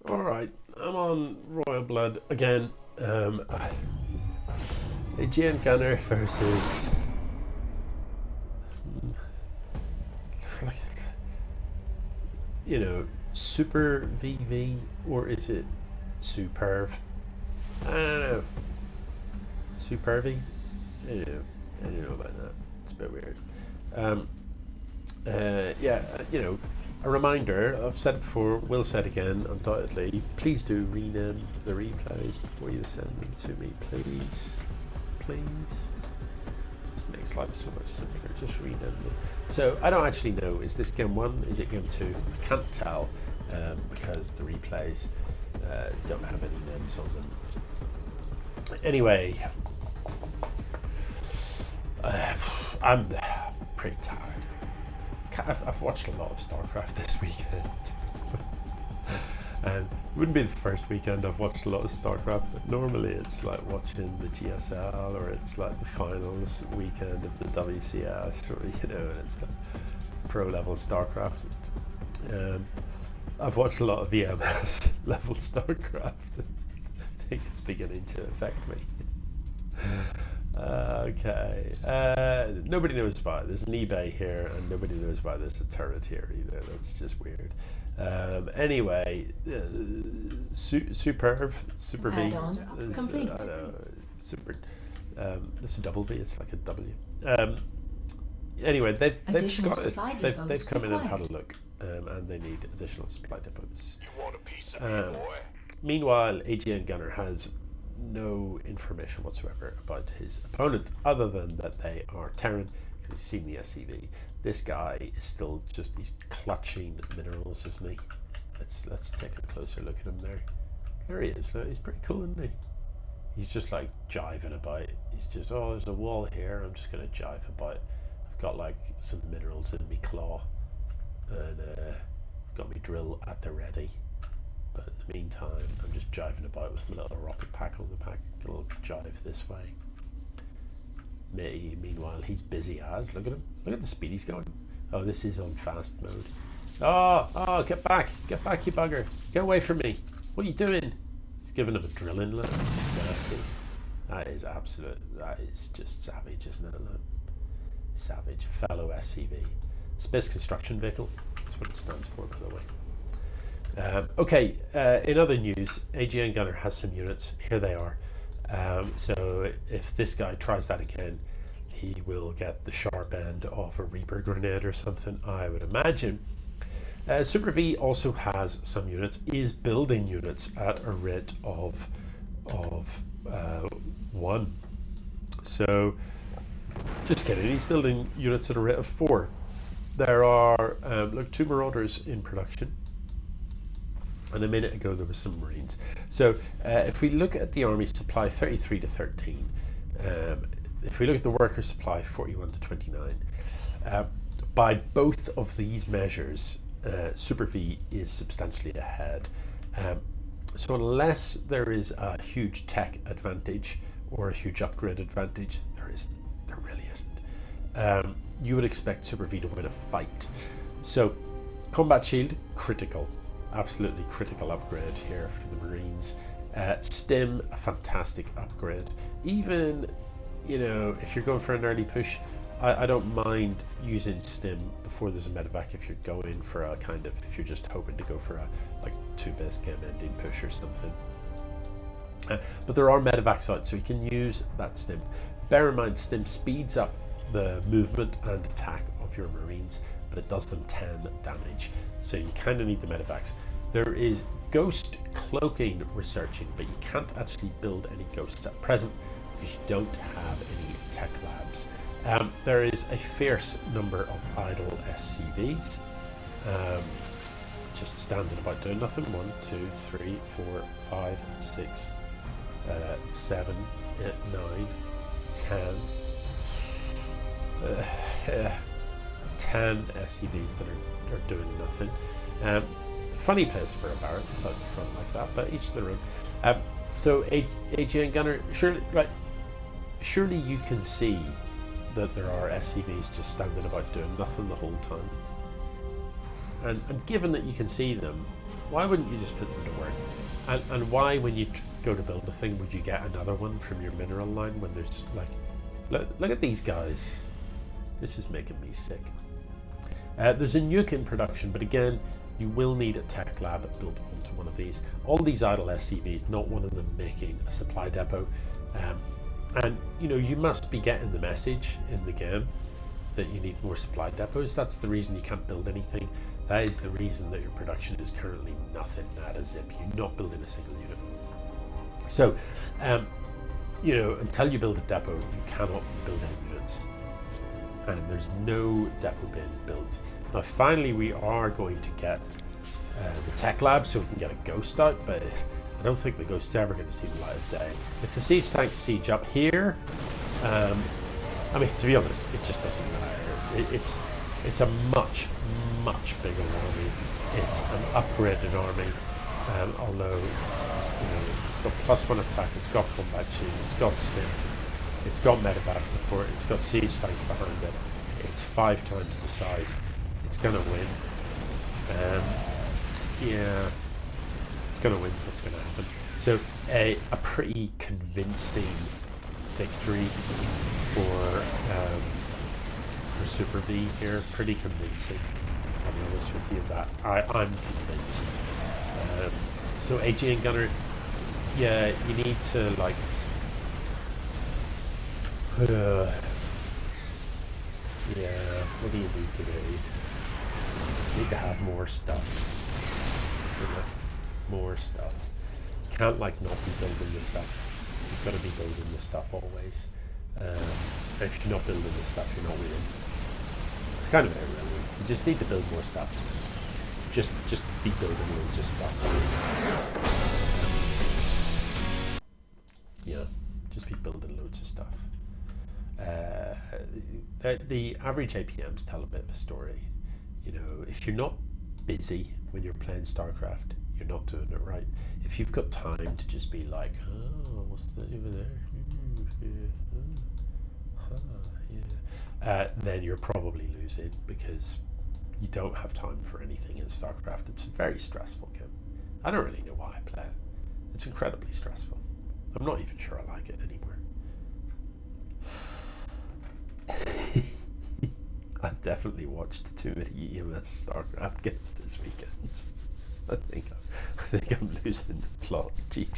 Alright, I'm on Royal Blood again. AegeanGunner versus... like, you know, supervv, or is it superv? I don't know. Supervv? I don't know about that. It's a bit weird. Yeah, you know, a reminder, I've said it before, will say it again, undoubtedly. Please do rename the replays before you send them to me, please. Please. This makes life so much simpler, just rename them. So, I don't actually know, is this game 1, is it game 2? I can't tell, because the replays don't have any names on them. Anyway, I'm pretty tired. I've watched a lot of StarCraft this weekend. And it wouldn't be the first weekend I've watched a lot of StarCraft, but normally it's like watching the GSL, or it's like the finals weekend of the WCS, or you know, and it's like pro level StarCraft. I've watched a lot of EMS level StarCraft. I think it's beginning to affect me. Okay. Nobody knows why. There's an eBay here, and nobody knows why there's a turret here either. That's just weird. Anyway, superv is super. It's a double V. It's like a W. Anyway, they've got it. They've come in and had a look, and they need additional supply depots. You want a piece of me, boy? Meanwhile, AegeanGunner has no information whatsoever about his opponent, other than that they are Terran, because he's seen the SCV. This guy is still just, he's clutching minerals, isn't he? Let's take a closer look at him there. There he is. He's pretty cool, isn't he? He's just like jiving about. He's just, oh, there's a wall here, I'm just going to jive about. I've got like some minerals in me claw, and I've got me drill at the ready. But in the meantime, I'm just jiving about with my little rocket pack on the pack. A little jive this way. Meanwhile, he's busy as. Look at him. Look at the speed he's going. Oh, this is on fast mode. Oh, get back. Get back, you bugger. Get away from me. What are you doing? He's giving him a drilling look. Nasty. That is absolute. That is just savage, isn't it? Look. Savage. Fellow SCV. Space Construction Vehicle. That's what it stands for, by the way. Okay, in other news, AegeanGunner has some units. Here they are. So if this guy tries that again, he will get the sharp end of a Reaper grenade or something, I would imagine. supervv also has some units, is building units at a rate of 1. So, just kidding, he's building units at a rate of 4. There are, look, 2 Marauders in production. And a minute ago there were some Marines. So if we look at the army supply 33 to 13, if we look at the worker supply 41 to 29, by both of these measures, supervv is substantially ahead. So unless there is a huge tech advantage or a huge upgrade advantage, there really isn't. You would expect supervv to win a fight. So combat shield, critical. Absolutely critical upgrade here for the Marines. Stim, a fantastic upgrade. Even, you know, if you're going for an early push, I don't mind using Stim before there's a medevac if you're going for a kind of, if you're just hoping to go for a like 2 base game ending push or something. But there are medevacs out, so you can use that Stim. Bear in mind, Stim speeds up the movement and attack of your Marines, but it does them 10 damage. So you kind of need the medevacs. There is ghost cloaking researching, but you can't actually build any ghosts at present because you don't have any tech labs. There is a fierce number of idle SCVs, just standing about doing nothing. 1, 2, 3, 4, 5, 6, 7, 8, 9, 10. 10 SCVs that are doing nothing. Funny place for a barrack, just out the front like that, but each to their own. So AegeanGunner, surely you can see that there are SCVs just standing about doing nothing the whole time. And given that you can see them, why wouldn't you just put them to work? And why, when you go to build a thing, would you get another one from your mineral line when there's like, look at these guys. This is making me sick. There's a nuke in production, but again, you will need a tech lab built onto one of these. All these idle SCVs, not one of them making a supply depot. And you know, you must be getting the message in the game that you need more supply depots. That's the reason you can't build anything. That is the reason that your production is currently nothing, not a zip. You're not building a single unit. So, you know, until you build a depot, you cannot build any units. And there's no depot being built. Now, finally, we are going to get the tech lab so we can get a ghost out, but I don't think the ghost's ever going to see the light of day. If the siege tanks siege up here, I mean, to be honest, it just doesn't matter. It's a much bigger army. It's an upgraded army, although, you know, it's got +1 attack, it's got combat shield, it's got stim, it's got medevac support, it's got siege tanks behind it. It's 5 times the size. It's gonna win. Yeah, it's gonna win. What's gonna happen? So a pretty convincing victory for supervv here. Pretty convincing. I'll be honest with you that I'm convinced. So AegeanGunner, yeah, you need to like. Yeah, what do you need to do? You need to have more stuff. More stuff. You can't like not be building the stuff. You've got to be building the stuff always. If you're not building the stuff, you're not winning. It's kind of irrelevant. You just need to build more stuff. Just be building loads of stuff. Yeah, just be building loads of stuff. The average APMs tell a bit of a story. You know, if you're not busy when you're playing StarCraft, you're not doing it right. If you've got time to just be like, oh, what's that over there? Then you're probably losing because you don't have time for anything in StarCraft. It's a very stressful game. I don't really know why I play it. It's incredibly stressful. I'm not even sure I like it anymore. I've definitely watched too many EMS StarCraft games this weekend. I think I'm losing the plot. GG.